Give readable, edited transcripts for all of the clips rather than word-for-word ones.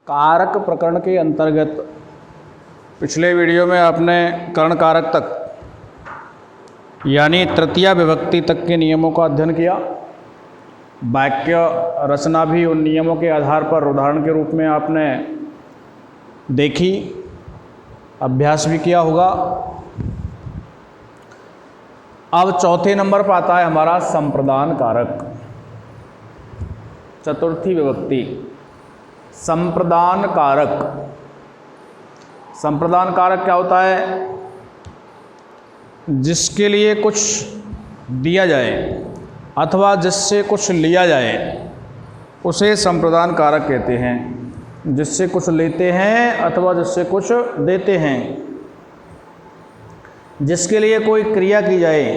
कारक प्रकरण के अंतर्गत पिछले वीडियो में आपने कर्ण कारक तक यानी तृतीया विभक्ति तक के नियमों का अध्ययन किया। वाक्य रचना भी उन नियमों के आधार पर उदाहरण के रूप में आपने देखी, अभ्यास भी किया होगा। अब चौथे नंबर पर आता है हमारा संप्रदान कारक, चतुर्थी विभक्ति। संप्रदान कारक, संप्रदान कारक क्या होता है? जिसके लिए कुछ दिया जाए अथवा जिससे कुछ लिया जाए उसे संप्रदान कारक कहते हैं। जिससे कुछ लेते हैं अथवा जिससे कुछ देते हैं, जिसके लिए कोई क्रिया की जाए,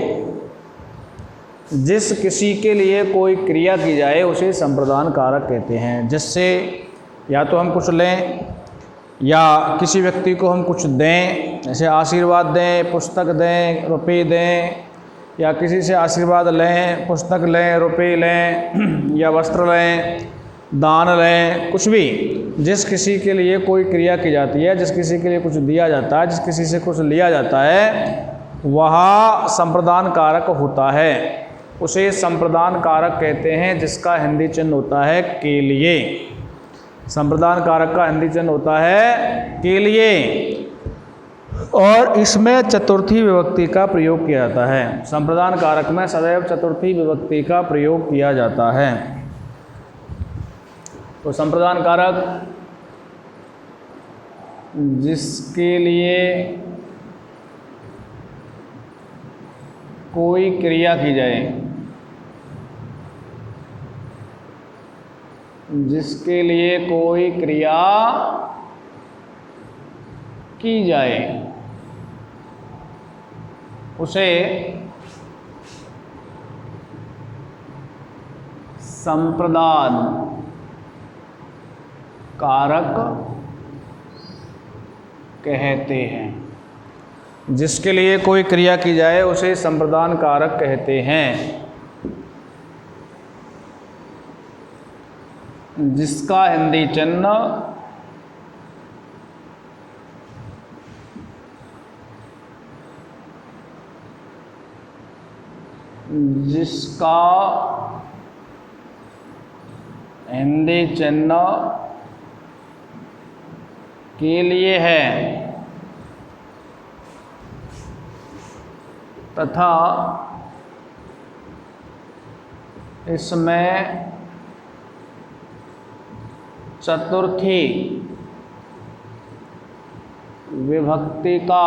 जिस किसी के लिए कोई क्रिया की जाए उसे संप्रदान कारक कहते हैं। जिससे या तो हम कुछ लें या किसी व्यक्ति को हम कुछ दें, जैसे आशीर्वाद दें, पुस्तक दें, रुपये दें, या किसी से आशीर्वाद लें, पुस्तक लें, रुपये लें या वस्त्र लें, दान लें, कुछ भी जिस किसी के लिए कोई क्रिया की जाती है, जिस किसी के लिए कुछ दिया जाता है, जिस किसी से कुछ लिया जाता है, वह संप्रदान कारक होता है। उसे संप्रदान कारक कहते हैं, जिसका हिंदी चिन्ह होता है के लिए। संप्रदान कारक का हिंदी चिन्ह होता है के लिए, और इसमें चतुर्थी विभक्ति का प्रयोग किया जाता है। संप्रदान कारक में सदैव चतुर्थी विभक्ति का प्रयोग किया जाता है। तो संप्रदान कारक जिसके लिए कोई क्रिया की जाए, जिसके लिए कोई क्रिया की जाए उसे संप्रदान कारक कहते हैं। जिसके लिए कोई क्रिया की जाए उसे संप्रदान कारक कहते हैं। जिसका हिंदी चिन्ह जिसका हिंदी चिन्ह के लिए है तथा इसमें चतुर्थी विभक्ति का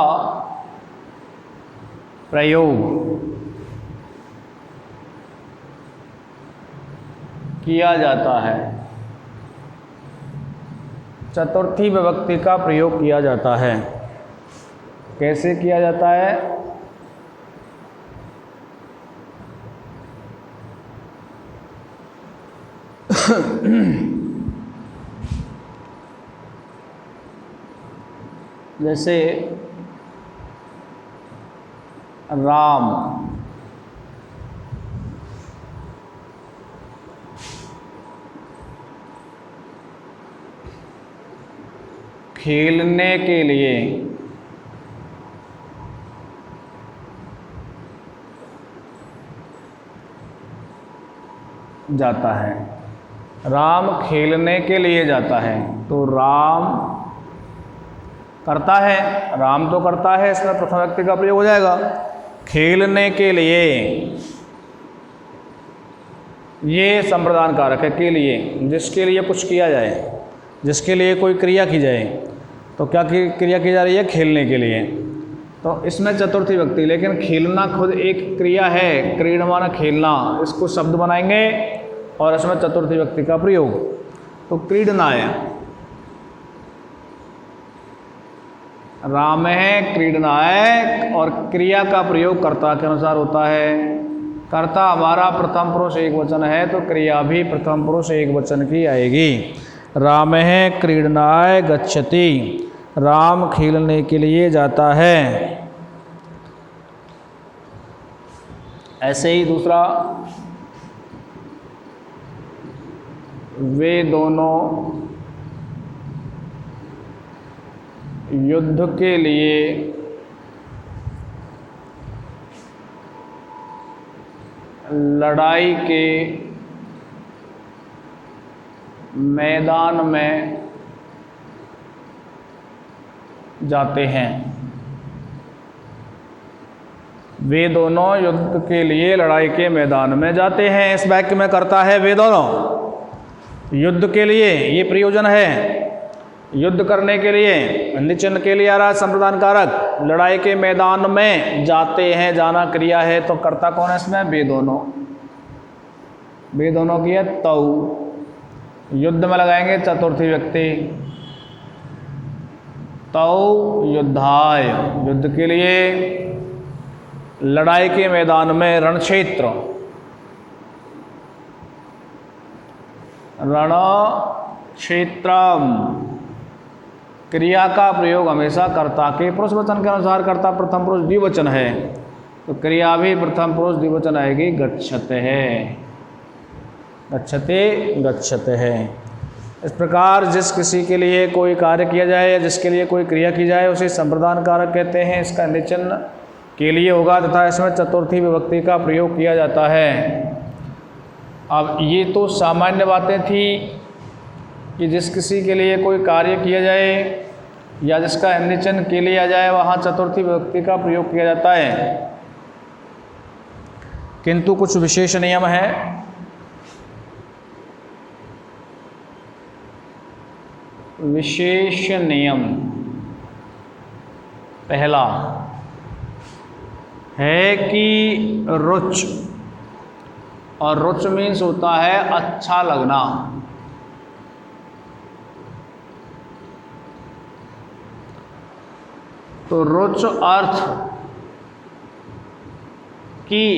प्रयोग किया जाता है। चतुर्थी विभक्ति का प्रयोग किया जाता है। कैसे किया जाता है? जैसे राम, खेलने के लिए जाता है। राम खेलने के लिए जाता है, तो राम करता है, राम तो करता है, इसमें प्रथम व्यक्ति का प्रयोग हो जाएगा। खेलने के लिए, ये संप्रदान कारक है के लिए। जिसके लिए कुछ किया जाए, जिसके लिए कोई क्रिया की जाए, तो क्या क्रिया की जा रही है? खेलने के लिए, तो इसमें चतुर्थी विभक्ति। लेकिन खेलना खुद एक क्रिया है, क्रीडमाना खेलना, इसको शब्द बनाएंगे और इसमें चतुर्थी विभक्ति का प्रयोग। तो क्रीडनाय, राम है क्रीडनाय, और क्रिया का प्रयोग कर्ता के अनुसार होता है। कर्ता हमारा प्रथम पुरुष एक वचन है, तो क्रिया भी प्रथम पुरुष एक वचन की आएगी। राम है क्रीडनाय गच्छति, राम खेलने के लिए जाता है। ऐसे ही दूसरा, वे दोनों युद्ध के लिए लड़ाई के मैदान में जाते हैं। वे दोनों युद्ध के लिए लड़ाई के मैदान में जाते हैं। इस वाक्य में करता है वे दोनों युद्ध के लिए, ये प्रयोजन है, युद्ध करने के लिए, निचिन्ह के लिए आ रहा है संप्रदान कारक, लड़ाई के मैदान में जाते हैं, जाना क्रिया है, तो कर्ता कौन है इसमें? वे दोनों। वे दोनों की है तऊ। युद्ध में लगाएंगे चतुर्थी व्यक्ति, तऊ युद्धाय, युद्ध के लिए, लड़ाई के मैदान में, रण क्षेत्र, रण क्षेत्रम। क्रिया का प्रयोग हमेशा कर्ता के पुरुष वचन के अनुसार, कर्ता प्रथम पुरुष द्विवचन है तो क्रिया भी प्रथम पुरुष द्विवचन आएगी, गच्छते है, गच्छते, गच्छते है। इस प्रकार जिस किसी के लिए कोई कार्य किया जाए या जिसके लिए कोई क्रिया की जाए उसे संप्रदान कारक कहते हैं। इसका निचिन्ह के लिए होगा तथा इसमें चतुर्थी विभक्ति का प्रयोग किया जाता है। अब ये तो सामान्य बातें थी कि जिस किसी के लिए कोई कार्य किया जाए या जिसका निचिन्ह के लिए आ जाए वहाँ चतुर्थी विभक्ति का प्रयोग किया जाता है, किंतु कुछ विशेष नियम है। विशेष नियम पहला है कि रुच, और रुच मीन्स होता है अच्छा लगना। तो रुच अर्थ की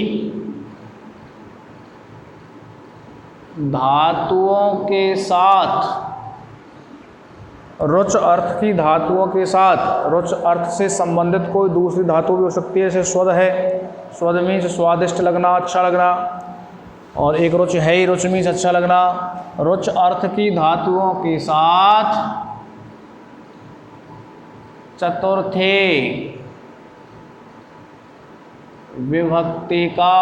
धातुओं के साथ, रुच अर्थ की धातुओं के साथ, रुच अर्थ से संबंधित कोई दूसरी धातु भी हो सकती है, जैसे स्वद है, स्वद मीन्स स्वादिष्ट लगना, अच्छा लगना, और एक रुच है ही, रुच मीन्स अच्छा लगना। रुच अर्थ की धातुओं के साथ चतुर्थी विभक्ति का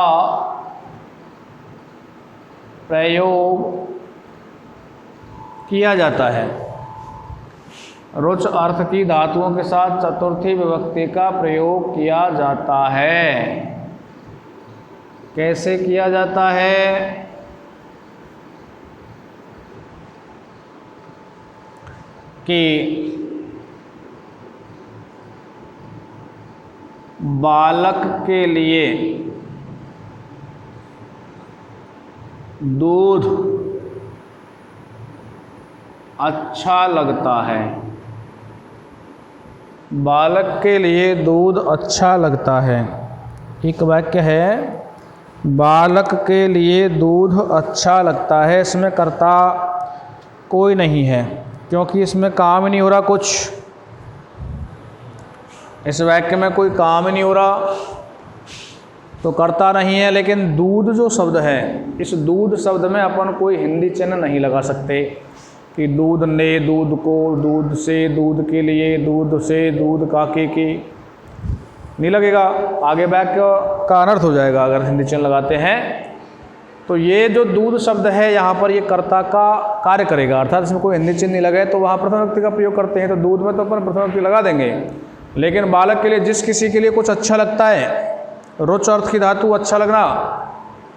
प्रयोग किया जाता है। रुच अर्थ की धातुओं के साथ चतुर्थी विभक्ति का प्रयोग किया जाता है। कैसे किया जाता है? कि बालक के लिए दूध अच्छा लगता है, बालक के लिए दूध अच्छा लगता है। एक वाक्य है बालक के लिए दूध अच्छा लगता है, इसमें कर्ता कोई नहीं है क्योंकि इसमें काम ही नहीं हो रहा कुछ, इस वाक्य में कोई काम ही नहीं हो रहा तो कर्ता नहीं है। लेकिन दूध जो शब्द है, इस दूध शब्द में अपन कोई हिंदी चिन्ह नहीं लगा सकते कि दूध ने, दूध को, दूध से, दूध के लिए, दूध से, दूध काके की, नहीं लगेगा, आगे वाक्य का अनर्थ हो जाएगा अगर हिंदी चिन्ह लगाते हैं। तो ये जो दूध शब्द है यहाँ पर ये कर्ता का कार्य करेगा, अर्थात इसमें कोई हिंदी चिन्ह नहीं लगे तो वहाँ प्रथम व्यक्ति का प्रयोग करते हैं, तो दूध में तो अपन प्रथम व्यक्ति लगा देंगे। लेकिन बालक के लिए, जिस किसी के लिए कुछ अच्छा लगता है, रुच अर्थ की धातु अच्छा लगना,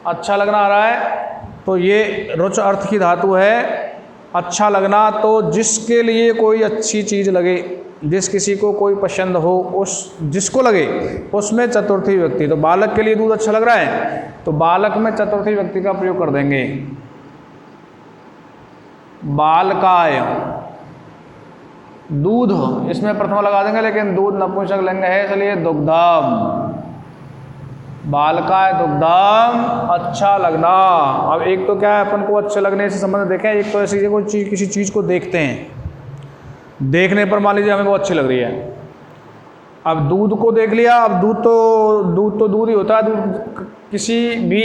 अच्छा लगना आ रहा है तो ये रुच अर्थ की धातु है अच्छा लगना। तो जिसके लिए कोई अच्छी चीज़ लगे, जिस किसी को कोई पसंद हो, उस जिसको लगे उसमें चतुर्थी व्यक्ति, तो बालक के लिए दूध अच्छा लग रहा है तो बालक में चतुर्थी व्यक्ति का प्रयोग कर देंगे। बालकाय, दूध इसमें प्रथमा लगा देंगे, लेकिन दूध नपुंसक लिंग है इसलिए दुग्धम, बालकाय दुग्धम, अच्छा लगना। अब एक तो क्या है, अपन को अच्छे लगने से संबंध देखें, एक तो ऐसी कोई चीज़, किसी चीज़ को देखते हैं, देखने पर मान लीजिए हमें वो अच्छी लग रही है, अब दूध को देख लिया, अब दूध तो दूध ही होता है, दूध किसी भी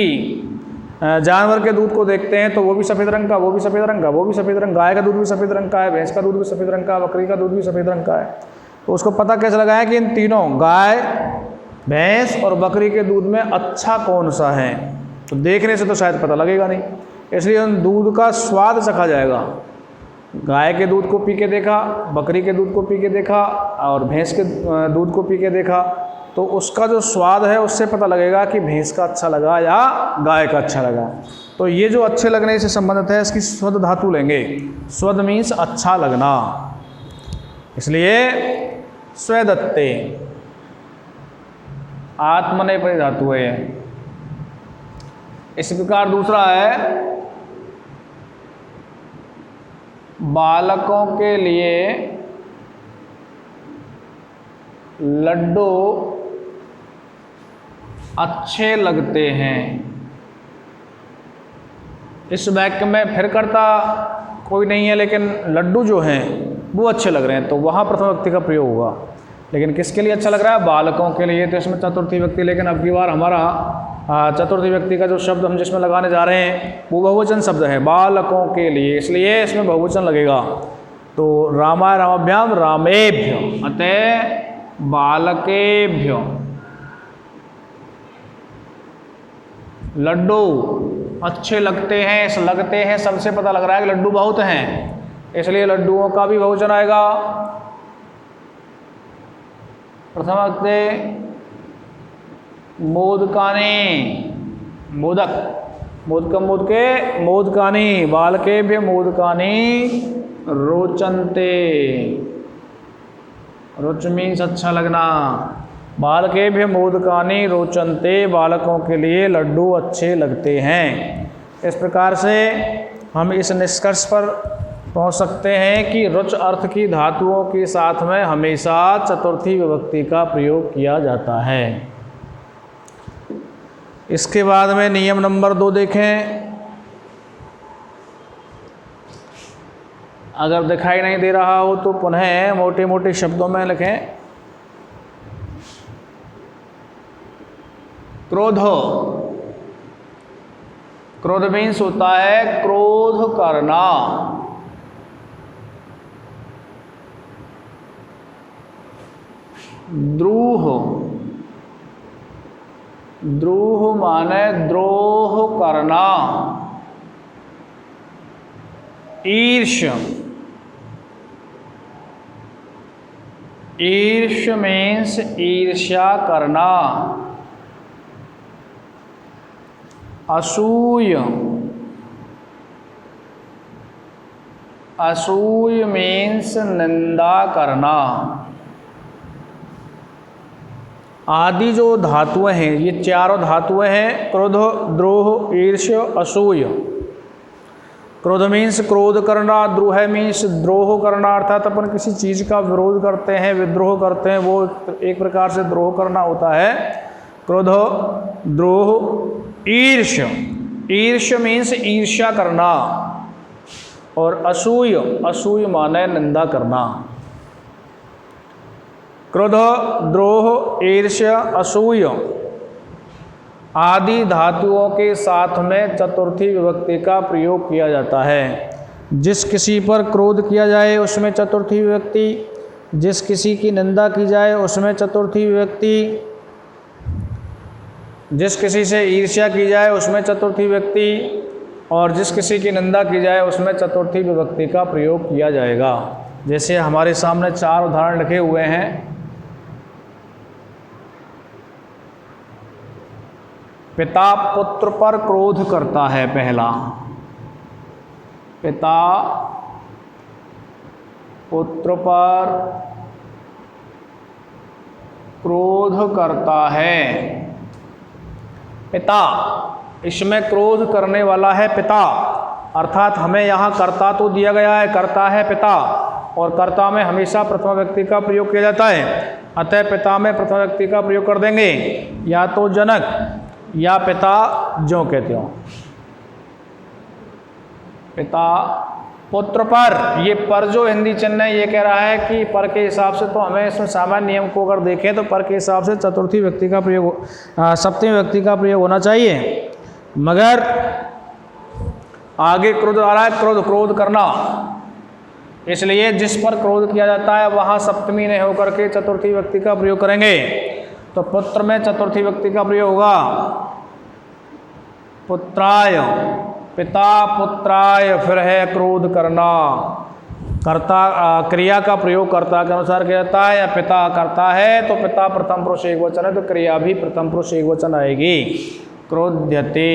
जानवर के दूध को देखते हैं तो वो भी सफ़ेद रंग का, वो भी सफ़ेद रंग का, वो भी सफ़ेद रंग, गाय का दूध भी सफ़ेद रंग का है, भैंस का दूध भी सफ़ेद रंग का, बकरी का दूध भी सफ़ेद रंग का है। तो उसको पता कैसे लगाएं कि इन तीनों गाय, भैंस और बकरी के दूध में अच्छा कौन सा है। तो देखने से तो शायद पता लगेगा नहीं, इसलिए उन दूध का स्वाद चखा जाएगा। गाय के दूध को पी के देखा, बकरी के दूध को पी के देखा और भैंस के दूध को पी के देखा, तो उसका जो स्वाद है उससे पता लगेगा कि भैंस का अच्छा लगा या गाय का अच्छा लगा। तो ये जो अच्छे लगने से संबंधित है, इसकी स्वस्थ धातु लेंगे। स्वस्थ मीन्स अच्छा लगना, इसलिए स्वेदत्ते आत्मनेपदी धातु है। इस प्रकार दूसरा है बालकों के लिए लड्डू अच्छे लगते हैं। इस वाक्य में फिर कर्ता कोई नहीं है, लेकिन लड्डू जो हैं वो अच्छे लग रहे हैं, तो वहाँ प्रथम व्यक्ति का प्रयोग होगा। लेकिन किसके लिए अच्छा लग रहा है? बालकों के लिए, तो इसमें चतुर्थी व्यक्ति। लेकिन अब की बार हमारा चतुर्थी व्यक्ति का जो शब्द हम जिसमें लगाने जा रहे हैं वो बहुवचन शब्द है, बालकों के लिए, इसलिए इसमें बहुवचन लगेगा। तो रामाय रामाभ्याम रामेभ्य, अतः बालकेभ्य लड्डू अच्छे लगते हैं। इस लगते हैं सबसे पता लग रहा है कि लड्डू बहुत हैं, इसलिए लड्डुओं का भी बहुवचन आएगा। प्रथम व्यक्ति मोदकानी, मोदक, मोदकम मोदके मोदकानी, बालकेभ्य मोदकानी रोचन्ते। रुच मीन्स अच्छा लगना। बालकेभ्य मोदकानी रोचन्ते, बालकों के लिए लड्डू अच्छे लगते हैं। इस प्रकार से हम इस निष्कर्ष पर पहुंच सकते हैं कि रुच अर्थ की धातुओं के साथ में हमेशा चतुर्थी विभक्ति का प्रयोग किया जाता है। इसके बाद में नियम नंबर 2 देखें। अगर दिखाई नहीं दे रहा हो तो पुनः मोटे मोटे शब्दों में लिखें। क्रोधो, क्रोध मीन्स होता है क्रोध करना। द्रूह, द्रूह माने द्रोह करना। ईर्ष, ईर्ष मीन्स ईर्ष्या करना। असूय, असूय मीन्स निंदा करना। आदि जो धातुएं हैं, ये चारों धातुएं हैं, क्रोध, द्रोह, ईर्ष्य, असूय। क्रोध मीन्स क्रोध करना, द्रोह मीन्स द्रोह करना, अर्थात अपन किसी चीज़ का विरोध करते हैं, विद्रोह करते हैं, वो एक प्रकार से द्रोह करना होता है। क्रोध, द्रोह, ईर्ष्य, ईर्ष्य मीन्स ईर्ष्या करना। और असूय, असूय माने निंदा करना। क्रोध, द्रोह, ईर्ष्या, असूय आदि धातुओं के साथ में चतुर्थी विभक्ति का प्रयोग किया जाता है। जिस किसी पर क्रोध किया जाए उसमें चतुर्थी विभक्ति, जिस किसी की निंदा की जाए उसमें चतुर्थी विभक्ति, जिस किसी से ईर्ष्या की जाए उसमें चतुर्थी विभक्ति, और जिस किसी की निंदा की जाए उसमें चतुर्थी विभक्ति का प्रयोग किया जाएगा। जैसे हमारे सामने 4 उदाहरण लिखे हुए हैं। पिता पुत्र पर क्रोध करता है, पहला। पिता पुत्र पर क्रोध करता है। पिता, इसमें क्रोध करने वाला है पिता, अर्थात हमें यहाँ कर्ता तो दिया गया है, कर्ता है पिता, और कर्ता में हमेशा प्रथम व्यक्ति का प्रयोग किया जाता है। अतः पिता में प्रथम व्यक्ति का प्रयोग कर देंगे, या तो जनक या पिता, जो कहते हो। पिता पुत्र पर, ये पर जो हिंदी चिन्ह है ये कह रहा है कि पर के हिसाब से तो हमें इसमें सामान्य नियम को अगर देखें तो पर के हिसाब से चतुर्थी व्यक्ति का प्रयोग, सप्तमी व्यक्ति का प्रयोग होना चाहिए। मगर आगे क्रोध आ रहा है, क्रोध, क्रोध करना, इसलिए जिस पर क्रोध किया जाता है वहाँ सप्तमी नहीं होकर के चतुर्थी व्यक्ति का प्रयोग करेंगे। तो पुत्र में चतुर्थी व्यक्ति का प्रयोग होगा पुत्राय, पिता पुत्राय, फिर है क्रोध करना। कर्ता क्रिया का प्रयोग कर्ता के अनुसार किया जाता है, या पिता करता है तो पिता प्रथम पुरुष एक वचन है तो क्रिया भी प्रथम पुरुष एक वचन आएगी। क्रोध्यते,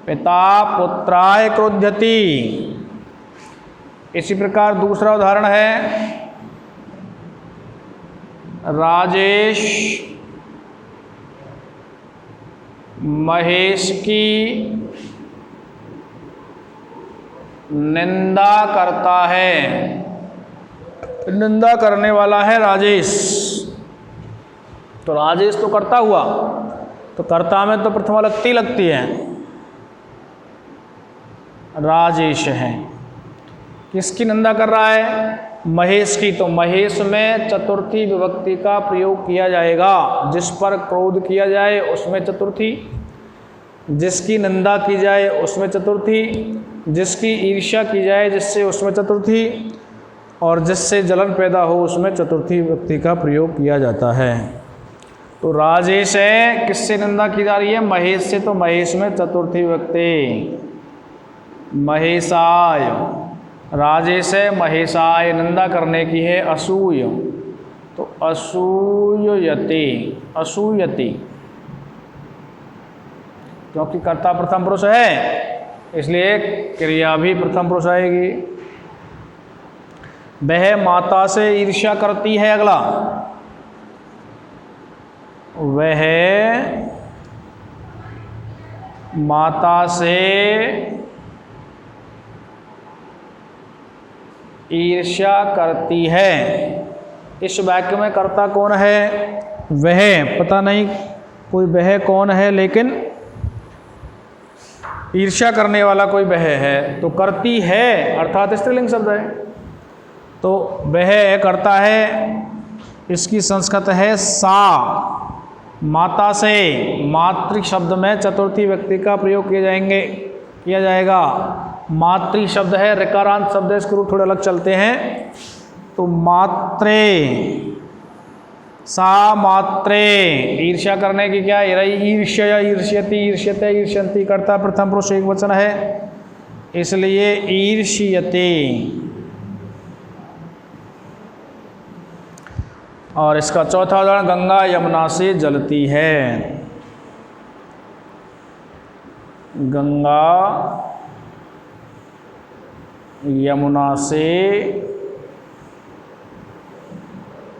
पिता पुत्राय क्रोध्यति। इसी प्रकार दूसरा उदाहरण है राजेश महेश की निंदा करता है। निंदा करने वाला है राजेश, तो राजेश तो कर्ता हुआ, तो कर्ता में तो प्रथमा लगती है, राजेश है। किसकी निंदा कर रहा है? महेश की। तो महेश में चतुर्थी विभक्ति का प्रयोग किया जाएगा। जिस पर क्रोध किया जाए उसमें चतुर्थी, जिसकी निंदा की जाए उसमें चतुर्थी, जिसकी ईर्ष्या की जाए जिससे उसमें चतुर्थी, और जिससे जलन पैदा हो उसमें चतुर्थी विभक्ति का प्रयोग किया जाता है। तो राजेश है, किससे निंदा की जा रही है? महेश से, तो महेश में चतुर्थी विभक्ति महेशाय। राजेश है, महेशाय, निंदा करने की है असूय, तो असूयते, असूयति, क्योंकि कर्ता प्रथम पुरुष है इसलिए क्रिया भी प्रथम पुरुष आएगी। वह माता से ईर्ष्या करती है, अगला वह माता से ईर्ष्या करती है। इस वाक्य में कर्ता कौन है? वह, पता नहीं कोई वह कौन है, लेकिन ईर्ष्या करने वाला कोई वह है, तो करती है अर्थात स्त्रीलिंग शब्द है, तो वह करता है, इसकी संस्कृत है सा। माता से, मातृ शब्द में चतुर्थी व्यक्ति का प्रयोग किया जाएगा। मातृ शब्द है, ऋकारांत शब्द है, इसके रूप थोड़े अलग चलते हैं। तो मात्रे, सा मात्रे, ईर्ष्या करने की क्या है? ईर्ष्या, ईर्ष्यति, ईर्ष्यते, ईर्ष्यन्ति, करता प्रथम पुरुष एक वचन है इसलिए ईर्ष्यते। और इसका चौथा उदाहरण गंगा यमुना से जलती है। गंगा यमुना से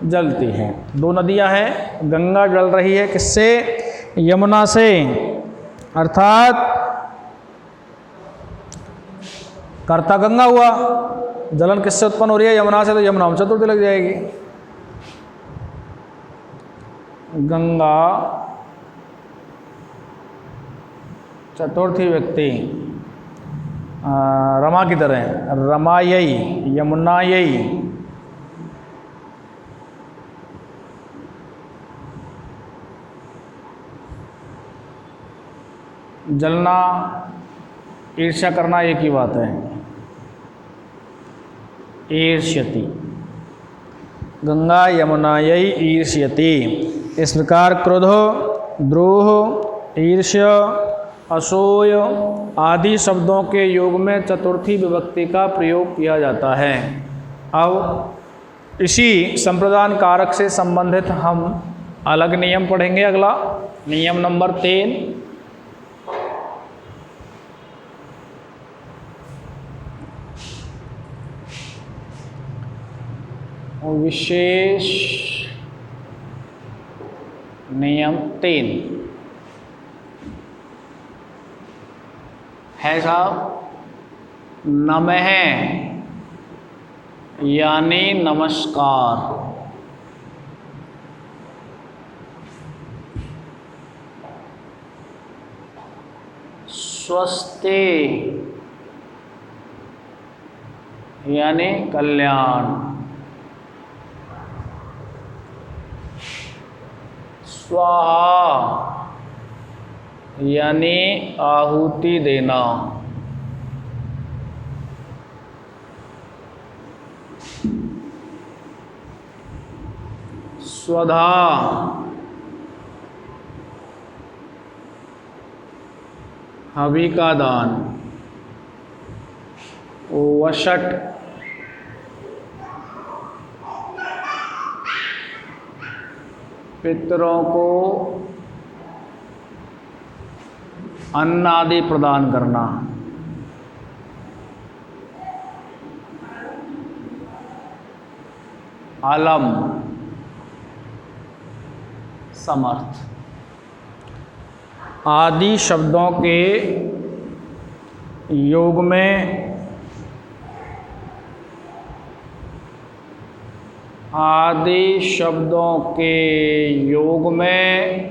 जलती है। दो नदियां हैं, गंगा जल रही है किससे? यमुना से, अर्थात कर्ता गंगा हुआ, जलन किससे उत्पन्न हो रही है? यमुना से, तो यमुना में चतुर्थी लग जाएगी। गंगा चतुर्थी व्यक्ति रमा की तरह, रमायई, यमुनायई, जलना ईर्ष्या करना एक ही बात है। ईर्ष्यति, गंगा यमुनायई ईर्ष्यति। इस प्रकार क्रोधो, द्रोह, ईर्ष्य, असूय आदि शब्दों के योग में चतुर्थी विभक्ति का प्रयोग किया जाता है। अब इसी संप्रदान कारक से संबंधित हम अलग नियम पढ़ेंगे। अगला नियम नंबर 3, विशेष नियम 3 है साहब, नमः यानी नमस्कार, स्वस्ति यानी कल्याण, स्वाहा यानी आहुति देना, स्वधा, हवि का दान, वषट, पितरों को अन्न आदि प्रदान करना, अलम, समर्थ आदि शब्दों के योग में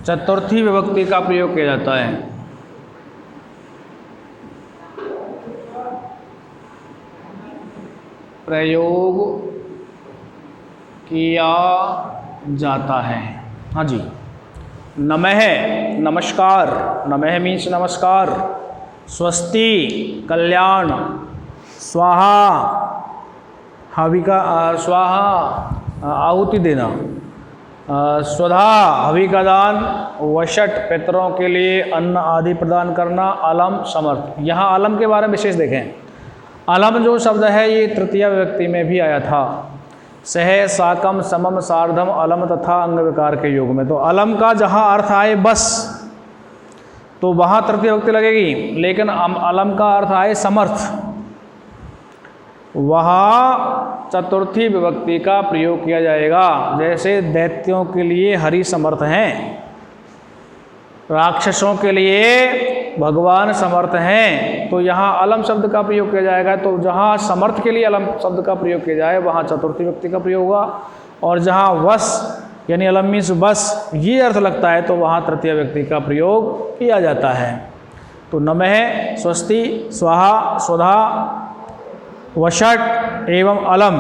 चतुर्थी विभक्ति का प्रयोग किया जाता है। प्रयोग किया जाता है। हाँ जी। नमः, नमस्कार, नमः मीन्स नमस्कार। स्वस्ति, कल्याण। स्वाहा, हवि का स्वाहा आहुति देना। स्वधा, हवि का दान। वषट, पितरों के लिए अन्न आदि प्रदान करना। अलम, समर्थ। यहाँ अलम के बारे में विशेष देखें। अलम जो शब्द है ये तृतीया विभक्ति में भी आया था। सह, साकम, समम, सार्धम, अलम तथा अंग विकार के योग में। तो अलम का जहाँ अर्थ आए बस, तो वहाँ तृतीय विभक्ति लगेगी। लेकिन अलम का अर्थ आए समर्थ, वहाँ चतुर्थी विभक्ति का प्रयोग किया जाएगा। जैसे दैत्यों के लिए हरि समर्थ हैं, राक्षसों के लिए भगवान समर्थ हैं, तो यहाँ अलम शब्द का प्रयोग किया जाएगा। तो जहाँ समर्थ के लिए अलम शब्द का प्रयोग किया जाए वहाँ चतुर्थी विभक्ति का प्रयोग होगा, और जहाँ वश यानी अलम मीन्स बस ये अर्थ लगता है तो वहाँ तृतीय विभक्ति का प्रयोग किया जाता है। तो नमः, स्वस्ति, स्वाहा, स्वधा, वषट एवं अलम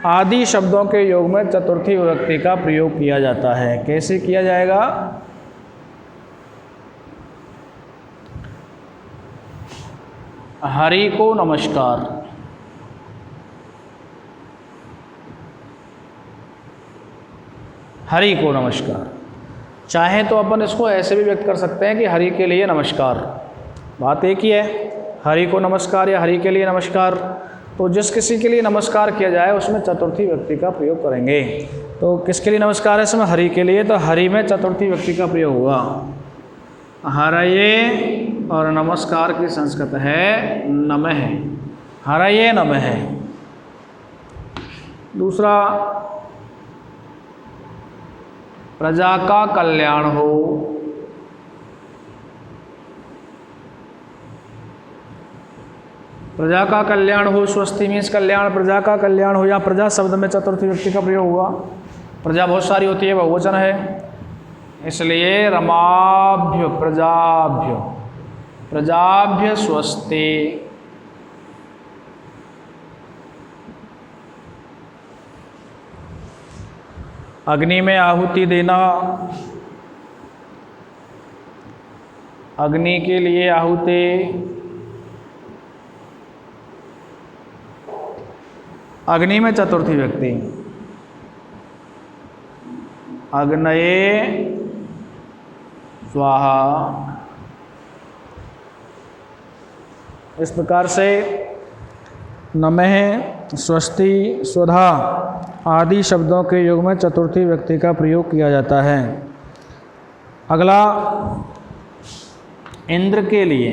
आदि शब्दों के योग में चतुर्थी विभक्ति का प्रयोग किया जाता है। कैसे किया जाएगा? हरि को नमस्कार। हरि को नमस्कार। चाहे तो अपन इसको ऐसे भी व्यक्त कर सकते हैं कि हरि के लिए नमस्कार, बात एक ही है। हरि को नमस्कार या हरि के लिए नमस्कार। तो जिस किसी के लिए नमस्कार किया जाए उसमें चतुर्थी व्यक्ति का प्रयोग करेंगे। तो किसके लिए नमस्कार है इसमें? हरि के लिए। तो हरि में चतुर्थी व्यक्ति का प्रयोग हुआ। हरये और नमस्कार की संस्कृत है नमः। हरये नमः। दूसरा, प्रजा का कल्याण हो। प्रजा का कल्याण हो, स्वस्ति मीन्स कल्याण, प्रजा का कल्याण हो। या प्रजा शब्द में चतुर्थी व्यक्ति का प्रयोग हुआ। प्रजा बहुत सारी होती है, बहुवचन है, इसलिए रमाभ्य प्रजाभ्य, प्रजाभ्य स्वस्ति। अग्नि में आहुति देना, अग्नि के लिए आहुति। अग्नि में चतुर्थी व्यक्ति, अग्नये स्वाहा। इस प्रकार से नमः, स्वस्ति, स्वधा आदि शब्दों के योग में चतुर्थी व्यक्ति का प्रयोग किया जाता है। अगला, इंद्र के लिए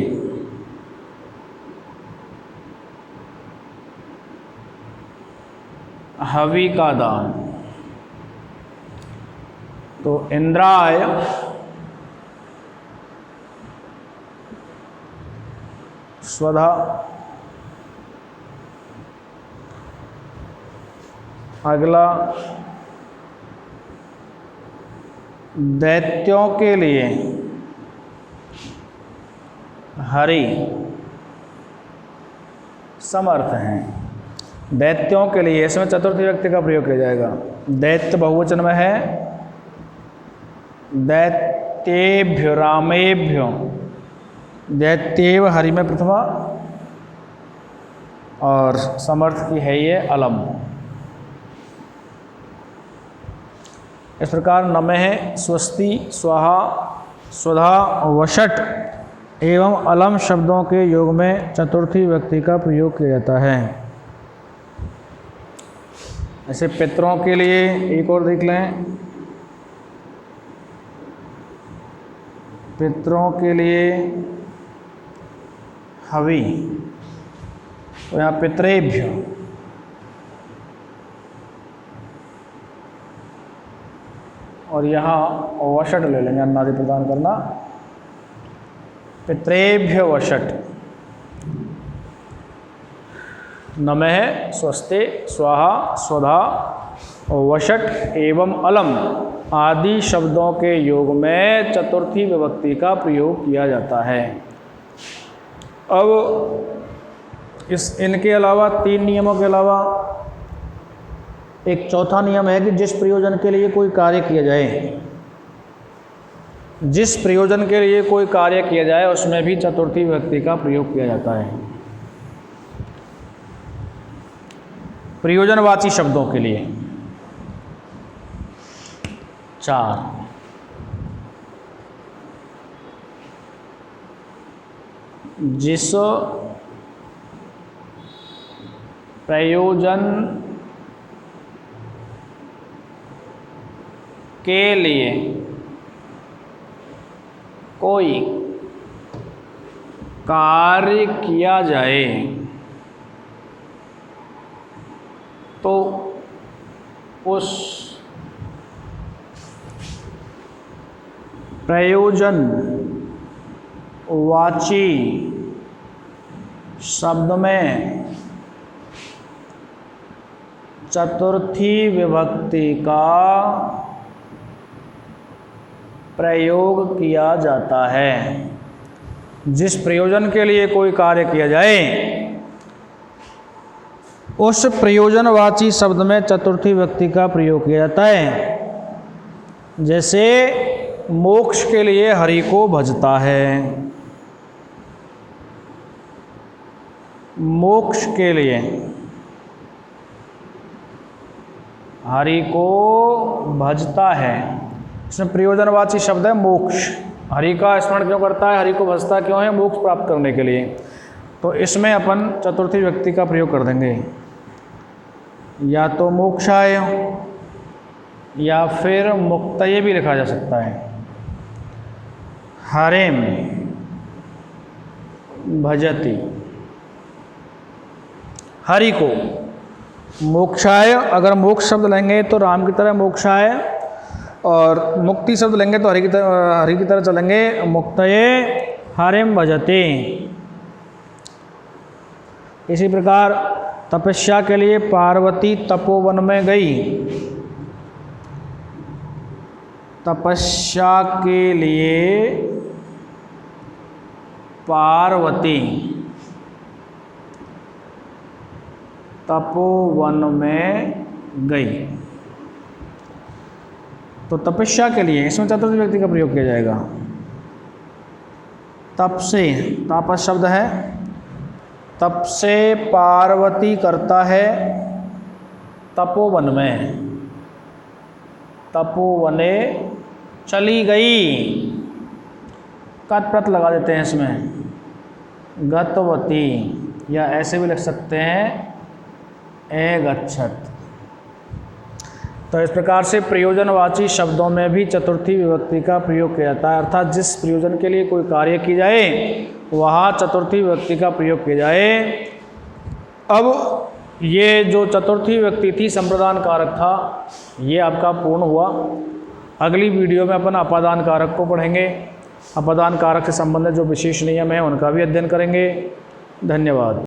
हवि का दान। तो इंद्राय स्वधा। अगला, दैत्यों के लिए हरि समर्थ हैं। दैत्यों के लिए इसमें चतुर्थी व्यक्ति का प्रयोग किया जाएगा। दैत्य बहुवचन में है। दैत्येभ्यो रामेभ्यो, दैत्येव हरि में प्रथमा, और समर्थ की है ये अलम। इस प्रकार नमः, स्वस्ति, स्वाहा, स्वधा, वषट एवं अलम शब्दों के योग में चतुर्थी व्यक्ति का प्रयोग किया जाता है। ऐसे पितरों के लिए एक और देख लें। पितरों के लिए हवि, तो यहाँ पितरेभ्य, और यहाँ वषट ले लेंगे, अन्नादि प्रदान करना, पितरेभ्य वषट। नमः, स्वस्ति, स्वाहा, स्वधा, वषट एवं अलम आदि शब्दों के योग में चतुर्थी विभक्ति का प्रयोग किया जाता है। अब इनके अलावा, 3 नियमों के अलावा एक चौथा नियम है कि जिस प्रयोजन के लिए कोई कार्य किया जाए, जिस प्रयोजन के लिए कोई कार्य किया जाए उसमें भी चतुर्थी विभक्ति का प्रयोग किया जाता है। प्रयोजनवाची शब्दों के लिए 4, जिस प्रयोजन के लिए कोई कार्य किया जाए तो उस प्रयोजन वाची शब्द में चतुर्थी विभक्ति का प्रयोग किया जाता है। जिस प्रयोजन के लिए कोई कार्य किया जाए उस प्रयोजनवाची शब्द में चतुर्थी विभक्ति का प्रयोग किया जाता है। जैसे मोक्ष के लिए हरि को भजता है, मोक्ष के लिए हरि को भजता है, इसमें प्रयोजनवाची शब्द है मोक्ष। हरि का स्मरण क्यों करता है, हरि को भजता क्यों है, मोक्ष प्राप्त करने के लिए। तो इसमें अपन चतुर्थी व्यक्ति का प्रयोग कर देंगे, या तो मोक्षाय या फिर मुक्तये भी लिखा जा सकता है। हरिम भजति, हरि को। मोक्षाय, अगर मोक्ष शब्द लेंगे तो राम की तरह मोक्षाय, और मुक्ति शब्द लेंगे तो हरि की तरह चलेंगे, मुक्तये हरिम भजते। इसी प्रकार तपस्या के लिए पार्वती तपोवन में गई, तपस्या के लिए पार्वती तपोवन में गई, तो तपस्या के लिए इसमें चतुर्थी व्यक्ति का प्रयोग किया जाएगा। तप से, तापस शब्द है, तप से पार्वती करता है तपोवन में, तपोवने चली गई, कत प्रत लगा देते हैं इसमें, गतवती, या ऐसे भी लिख सकते हैं एगच्छत। तो इस प्रकार से प्रयोजनवाची शब्दों में भी चतुर्थी विभक्ति का प्रयोग किया जाता है, अर्थात जिस प्रयोजन के लिए कोई कार्य की जाए वहाँ चतुर्थी विभक्ति का प्रयोग किया जाए। अब ये जो चतुर्थी विभक्ति थी संप्रदान कारक था, ये आपका पूर्ण हुआ। अगली वीडियो में अपन अपादान कारक को पढ़ेंगे, अपादान कारक से संबंधित जो विशेष नियम है उनका भी अध्ययन करेंगे। धन्यवाद।